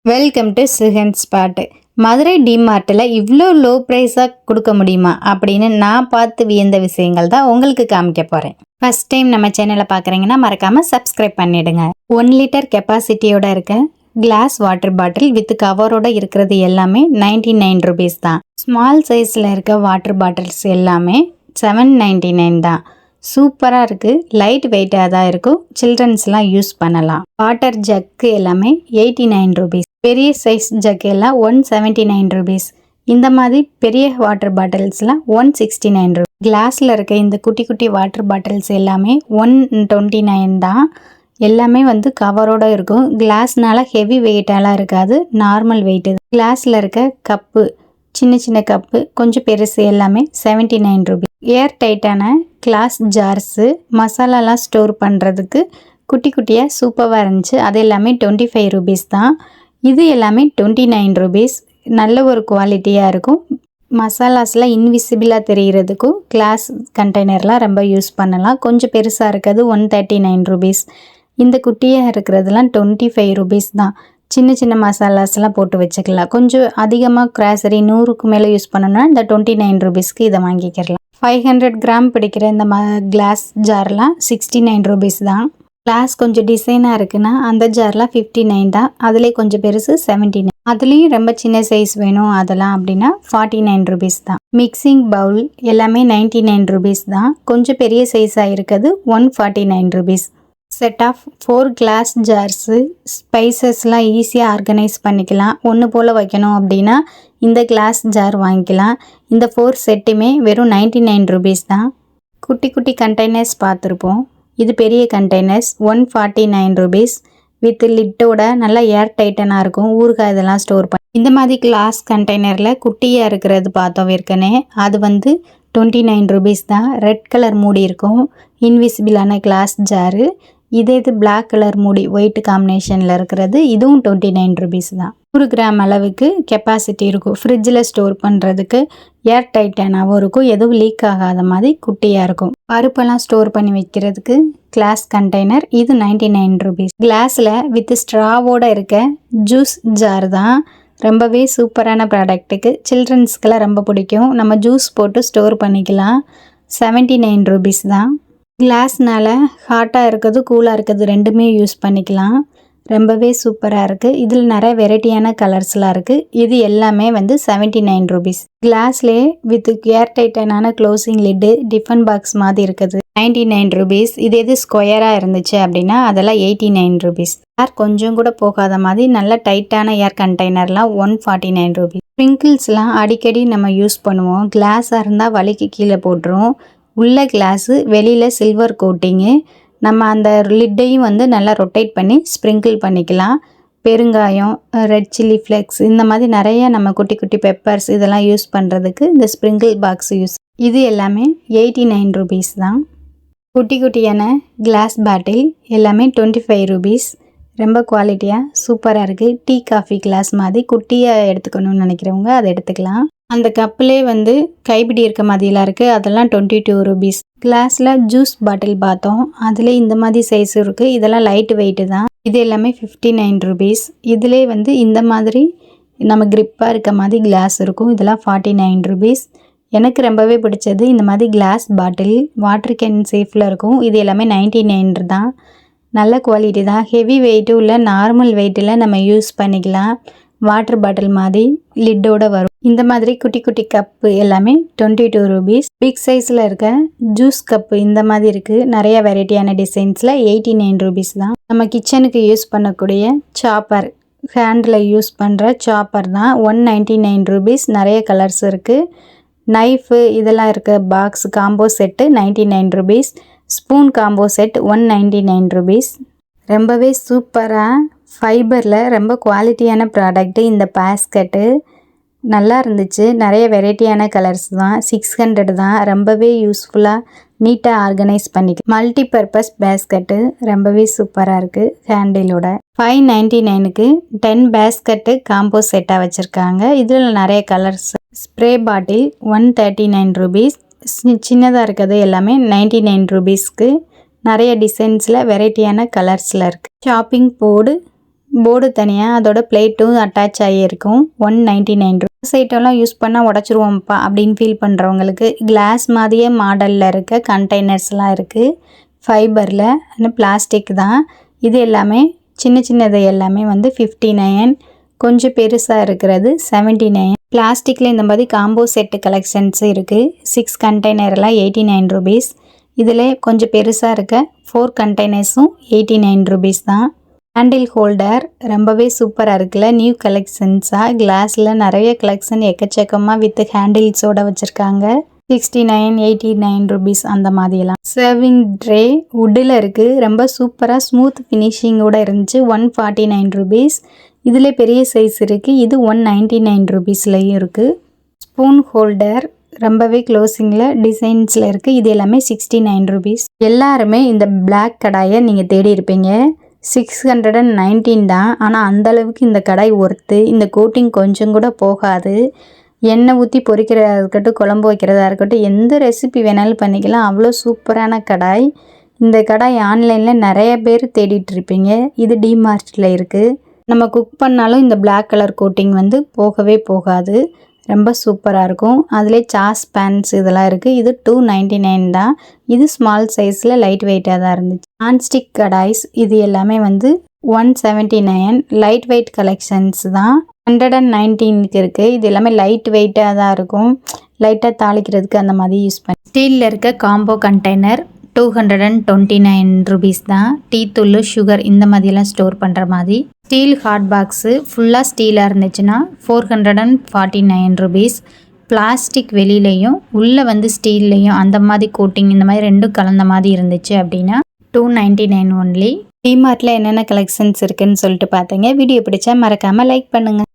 Welcome to சிகன் spot. Madurai டிமார்ட்டில் இவ்வளோ லோ ப்ரைஸாக கொடுக்க முடியுமா அப்படின்னு நான் பார்த்து வியந்த விஷயங்கள் தான் உங்களுக்கு காமிக்க போகிறேன். ஃபர்ஸ்ட் டைம் நம்ம சேனலை பார்க்குறீங்கன்னா மறக்காமல் சப்ஸ்கிரைப் பண்ணிவிடுங்க. 1 லிட்டர் கெப்பாசிட்டியோட இருக்க கிளாஸ் வாட்டர் பாட்டில் வித் கவரோட இருக்கிறது எல்லாமே 99 ருபீஸ் தான். ஸ்மால் சைஸில் இருக்க வாட்டர் பாட்டில்ஸ் எல்லாமே 799 தான். சூப்பராக இருக்குது, லைட் வெயிட்டாக தான் இருக்கும், சில்ட்ரன்ஸ்லாம் யூஸ் பண்ணலாம். வாட்டர் ஜக்கு எல்லாமே 89 ருபீஸ். பெரிய சைஸ் ஜக் எல்லாம் 179 ருபீஸ். இந்த மாதிரி பெரிய வாட்டர் பாட்டில்ஸ்லாம் 169 ருபீஸ். கிளாஸில் இருக்க இந்த குட்டி குட்டி வாட்டர் பாட்டில்ஸ் எல்லாமே 129 தான். எல்லாமே கவரோட இருக்கும். கிளாஸ்னால ஹெவி வெயிட்டாலாம் இருக்காது, நார்மல் வெயிட். கிளாஸில் இருக்க கப்பு, சின்ன சின்ன கப்பு, கொஞ்சம் பெருசு எல்லாமே 79 ருபீஸ். ஏர் டைட்டான கிளாஸ் ஜார்ஸு, மசாலாலாம் ஸ்டோர் பண்ணுறதுக்கு குட்டி குட்டியாக சூப்பராக இருந்துச்சு. அது எல்லாமே 25 ருபீஸ் தான். இது எல்லாமே 29 ருபீஸ். நல்ல ஒரு குவாலிட்டியாக இருக்கும். மசாலாஸ்லாம் இன்விசிபிளாக தெரிகிறதுக்கும் கிளாஸ் கண்டெய்னர்லாம் ரொம்ப யூஸ் பண்ணலாம். கொஞ்சம் பெருசாக இருக்கிறது 139 ருபீஸ். இந்த குட்டியாக இருக்கிறதுலாம் 25 ருபீஸ் தான். சின்ன சின்ன மசாலாஸ்லாம் போட்டு வச்சுக்கலாம். கொஞ்சம் அதிகமாக கிராசரி 100க்கு மேலே யூஸ் பண்ணணும்னா இந்த 29 ருபீஸ்க்கு இதை வாங்கிக்கிறலாம். 500 கிராம் பிடிக்கிற இந்த கிளாஸ் ஜார்லாம் 69 ருபீஸ் தான். கிளாஸ் கொஞ்சம் டிசைனாக இருக்குன்னா அந்த ஜார்லாம் 59 தான். அதுலேயே கொஞ்சம் பெருசு 79. அதுலேயும் ரொம்ப சின்ன சைஸ் வேணும் அதெல்லாம் அப்படின்னா 49 ருபீஸ் தான். மிக்சிங் பவுல் எல்லாமே 99 ருபீஸ் தான். கொஞ்சம் பெரிய சைஸாக இருக்குது 149 rupees. Set of 4 glass jars. ஸ்பைசஸ்லாம் ஈஸியாக ஆர்கனைஸ் பண்ணிக்கலாம். ஒன்று போல் வைக்கணும் அப்படின்னா இந்த கிளாஸ் ஜார் வாங்கிக்கலாம். இந்த 4 செட்டுமே வெறும் 99 ருபீஸ் தான். குட்டி குட்டி கண்டெய்னர்ஸ் பார்த்துருப்போம். இது பெரிய கண்டெய்னர்ஸ் 149 ருபீஸ். வித் லிட்டோட நல்லா ஏர் டைட்டனாக இருக்கும். ஊறுகாய் இதெல்லாம் ஸ்டோர் பண்ணி. இந்த மாதிரி கிளாஸ் கண்டெய்னரில் குட்டியாக இருக்கிறது பார்த்தோம் ஏற்கனவே. அது 29 ருபீஸ் தான். ரெட் கலர் மூடி இருக்கும், இன்விசிபிளான கிளாஸ் ஜாரு. இது பிளாக் கலர் மூடி ஒயிட் காம்பினேஷனில் இருக்கிறது, இதுவும் 29 ருபீஸ் தான். 100 கிராம் அளவுக்கு கெப்பாசிட்டி இருக்கும். ஃப்ரிட்ஜில் ஸ்டோர் பண்ணுறதுக்கு ஏர் டைட்டானாகவும் இருக்கும், எதுவும் லீக் ஆகாத மாதிரி குட்டியாக இருக்கும். பருப்பெல்லாம் ஸ்டோர் பண்ணி வைக்கிறதுக்கு கிளாஸ் கண்டெய்னர், இது 99 ருபீஸ். கிளாஸில் வித் ஸ்ட்ராவோட இருக்க ஜூஸ் ஜார் தான். ரொம்பவே சூப்பரான ப்ராடக்ட்டுக்கு, சில்ட்ரன்ஸ்க்கெல்லாம் ரொம்ப பிடிக்கும். நம்ம ஜூஸ் போட்டு ஸ்டோர் பண்ணிக்கலாம். 79 ருபீஸ் தான். கிளாஸ்னால ஹாட்டாக இருக்குது, கூலாக இருக்குது, ரெண்டுமே யூஸ் பண்ணிக்கலாம். ரொம்பவே சூப்பராக இருக்குது. இதில் நிறைய வெரைட்டியான கலர்ஸ்லாம் இருக்குது. இது எல்லாமே 79 ருபீஸ். கிளாஸ்லேயே வித் ஏர் டைட்டனான க்ளோசிங் லிட்டு, டிஃபன் பாக்ஸ் மாதிரி இருக்குது, 99 ருபீஸ். இது எது ஸ்கொயராக இருந்துச்சு அப்படின்னா அதெல்லாம் 89 ருபீஸ். ஏர் கொஞ்சம் கூட போகாத மாதிரி நல்ல டைட்டான ஏர் கண்டெய்னர்லாம் 149 ருபீஸ். ஸ்ப்ரிங்கிள்ஸ்லாம் அடிக்கடி நம்ம யூஸ் பண்ணுவோம். கிளாஸாக இருந்தால் வலிக்கு கீழே போட்டுரும். உள்ள கிளாஸு, வெளியில் சில்வர் கோட்டிங்கு. நம்ம அந்த லிட்டையும் நல்லா ரொட்டேட் பண்ணி ஸ்ப்ரிங்கிள் பண்ணிக்கலாம். பெருங்காயம், ரெட் சில்லி ஃப்ளெக்ஸ், இந்த மாதிரி நிறைய நம்ம குட்டி குட்டி பெப்பர்ஸ் இதெல்லாம் யூஸ் பண்ணுறதுக்கு இந்த ஸ்ப்ரிங்கிள் பாக்ஸ் யூஸ். இது எல்லாமே 89 ருபீஸ் தான். குட்டி குட்டியான கிளாஸ் பாட்டில் எல்லாமே 25 ருபீஸ். ரொம்ப குவாலிட்டியாக சூப்பராக இருக்குது. டீ காஃபி கிளாஸ் மாதிரி குட்டியாக எடுத்துக்கணும்னு நினைக்கிறவங்க அதை எடுத்துக்கலாம். அந்த கப்பிலே கைப்பிடி இருக்க மாதிரிலாம் இருக்குது, அதெல்லாம் 22 ருபீஸ். கிளாஸில் ஜூஸ் பாட்டில் பார்த்தோம், அதில் இந்த மாதிரி சைஸ் இருக்குது. இதெல்லாம் லைட் வெயிட்டு தான். இது எல்லாமே 59 ருபீஸ். இதிலே இந்த மாதிரி நம்ம கிரிப்பாக இருக்க மாதிரி கிளாஸ் இருக்கும். இதெல்லாம் 49 ருபீஸ். எனக்கு ரொம்பவே பிடிச்சது இந்த மாதிரி கிளாஸ் பாட்டில். வாட்டர் கேன் சேஃபில் இருக்கும். இது எல்லாமே 99 தான். நல்ல குவாலிட்டி தான். ஹெவி வெயிட்டும் இல்லை, நார்மல் வெயிட்டில் நம்ம யூஸ் பண்ணிக்கலாம். வாட்டர் பாட்டில் மாதிரி லிட்டோட வரும். இந்த மாதிரி குட்டி குட்டி கப்பு எல்லாமே 22 ருபீஸ். பிக் சைஸில் இருக்க ஜூஸ் கப்பு இந்த மாதிரி இருக்குது. நிறைய வெரைட்டியான டிசைன்ஸில் 89 ருபீஸ் தான். நம்ம கிச்சனுக்கு யூஸ் பண்ணக்கூடிய சாப்பர், ஹேண்டில் யூஸ் பண்ணுற சாப்பர் தான், 199 ருபீஸ். நிறைய கலர்ஸ் இருக்குது. நைஃபு இதெல்லாம் இருக்க box combo set 99 rupees. Spoon combo set 199 rupees. ரொம்பவே சூப்பராக ஃபைபரில் ரொம்ப குவாலிட்டியான ப்ராடக்ட்டு. இந்த பேஸ்கெட்டு நல்லா இருந்துச்சு. நிறைய வெரைட்டியான கலர்ஸ் தான். 600 தான். ரொம்பவே யூஸ்ஃபுல்லாக நீட்டாக ஆர்கனைஸ் பண்ணிக்க. மல்டி பர்பஸ் பேஸ்கெட்டு ரொம்பவே சூப்பராக இருக்குது ஹேண்டிலோட. 599க்கு 10 பேஸ்கெட்டு காம்போ செட்டாக வச்சுருக்காங்க. இதில் நிறைய கலர்ஸ். Spray bottle 139 rupees. சின்னதாக இருக்கிறது எல்லாமே 99 ருபீஸ்க்கு. நிறைய டிசைன்ஸில் வெரைட்டியான கலர்ஸில் இருக்குது. ஷாப்பிங் போர்டு போர்டு தனியாக அதோட பிளேட்டும் அட்டாச் ஆகியிருக்கும். 199 ரூபீஸ். ஐட்டம்லாம் யூஸ் பண்ணால் உடச்சிருவோம்ப்பா அப்படின்னு ஃபீல் பண்ணுறவங்களுக்கு கிளாஸ் மாதிரியே மாடலில் இருக்க கண்டெய்னர்ஸ்லாம் இருக்குது. ஃபைபரில் இன்னும் பிளாஸ்டிக் தான். இது எல்லாமே சின்னது எல்லாமே வந்து 59. கொஞ்சம் பெருசாக இருக்கிறது 79. பிளாஸ்டிக்கில் இந்த மாதிரி காம்போ செட்டு கலெக்ஷன்ஸ் இருக்குது. 6 கண்டெய்னர்லாம் 89 ரூபீஸ். இதில் கொஞ்சம் பெருசாக இருக்க 4 கண்டெய்னர்ஸும் 89 ரூபீஸ் தான். ஹேண்டில் ஹோல்டர் ரொம்பவே சூப்பராக இருக்குல்ல. நியூ கலெக்ஷன்ஸாக கிளாஸில் நிறைய கலெக்ஷன் எக்கச்சக்கமாக வித் ஹேண்டில்ஸோடு வச்சுருக்காங்க. 69, 89 ரூபீஸ் அந்த மாதிரியெல்லாம். சர்விங் ட்ரே வுட்டில் இருக்குது. ரொம்ப சூப்பராக ஸ்மூத் ஃபினிஷிங்கோடு இருந்துச்சு. 149 ரூபீஸ். இதில் பெரிய சைஸ் இருக்குது. இது 199 ரூபீஸ்லையும் இருக்குது. ஸ்பூன் ஹோல்டர் ரொம்பவே க்ளோசிங்கில் டிசைன்ஸில் இருக்குது. இது எல்லாமே 69 ரூபீஸ். எல்லாருமே இந்த பிளாக் கடாயை நீங்கள் தேடி இருப்பீங்க. 619 தான். ஆனால் அந்தளவுக்கு இந்த கடாய் ஒர்த்து. இந்த கோட்டிங் கொஞ்சம் கூட போகாது. எண்ணெய் ஊற்றி பொரிக்கிறதா இருக்கட்டும், குழம்பு வைக்கிறதா இருக்கட்டும், எந்த ரெசிபி வேணாலும் பண்ணிக்கலாம். அவ்வளோ சூப்பரான கடாய். இந்த கடாய் ஆன்லைனில் நிறைய பேர் தேடிட்டு இருப்பீங்க. இது டிமார்ட்டில் இருக்குது. நம்ம குக் பண்ணாலும் இந்த பிளாக் கலர் கோட்டிங் வந்து போகவே போகாது. ரொம்ப சூப்பராக இருக்கும். அதிலே சாஸ் பேன்ஸ் இதெல்லாம் இருக்குது. இது 299 தான். இது ஸ்மால் சைஸில் லைட் வெயிட்டாக தான் இருந்துச்சு. நான்ஸ்டிக் கடாய்ஸ் இது எல்லாமே வந்து 179. லைட் வெயிட் கலெக்ஷன்ஸ் தான். 119க்கு இருக்குது. இது எல்லாமே லைட் வெயிட்டாக தான் இருக்கும். லைட்டாக தாளிக்கிறதுக்கு அந்த மாதிரி யூஸ் பண்ணி. ஸ்டீலில் இருக்க காம்போ கண்டெய்னர் 229 ரூபீஸ் தான். டீ தூள், சுகர் இந்த மாதிரிலாம் ஸ்டோர் பண்ணுற மாதிரி. ஸ்டீல் ஹாட் பாக்ஸு ஃபுல்லாக ஸ்டீலாக இருந்துச்சுன்னா 449 ரூபீஸ். பிளாஸ்டிக் வெளியிலையும் உள்ளே வந்து ஸ்டீல்லையும் அந்த மாதிரி கோட்டிங் இந்த மாதிரி ரெண்டும் கலந்த மாதிரி இருந்துச்சு அப்படின்னா 299 ஒன்லி. டிமார்ட்டில் என்னென்ன கலெக்ஷன்ஸ் இருக்குதுன்னு சொல்லிட்டு பார்த்தீங்க. வீடியோ பிடிச்சா மறக்காமல் லைக் பண்ணுங்கள்.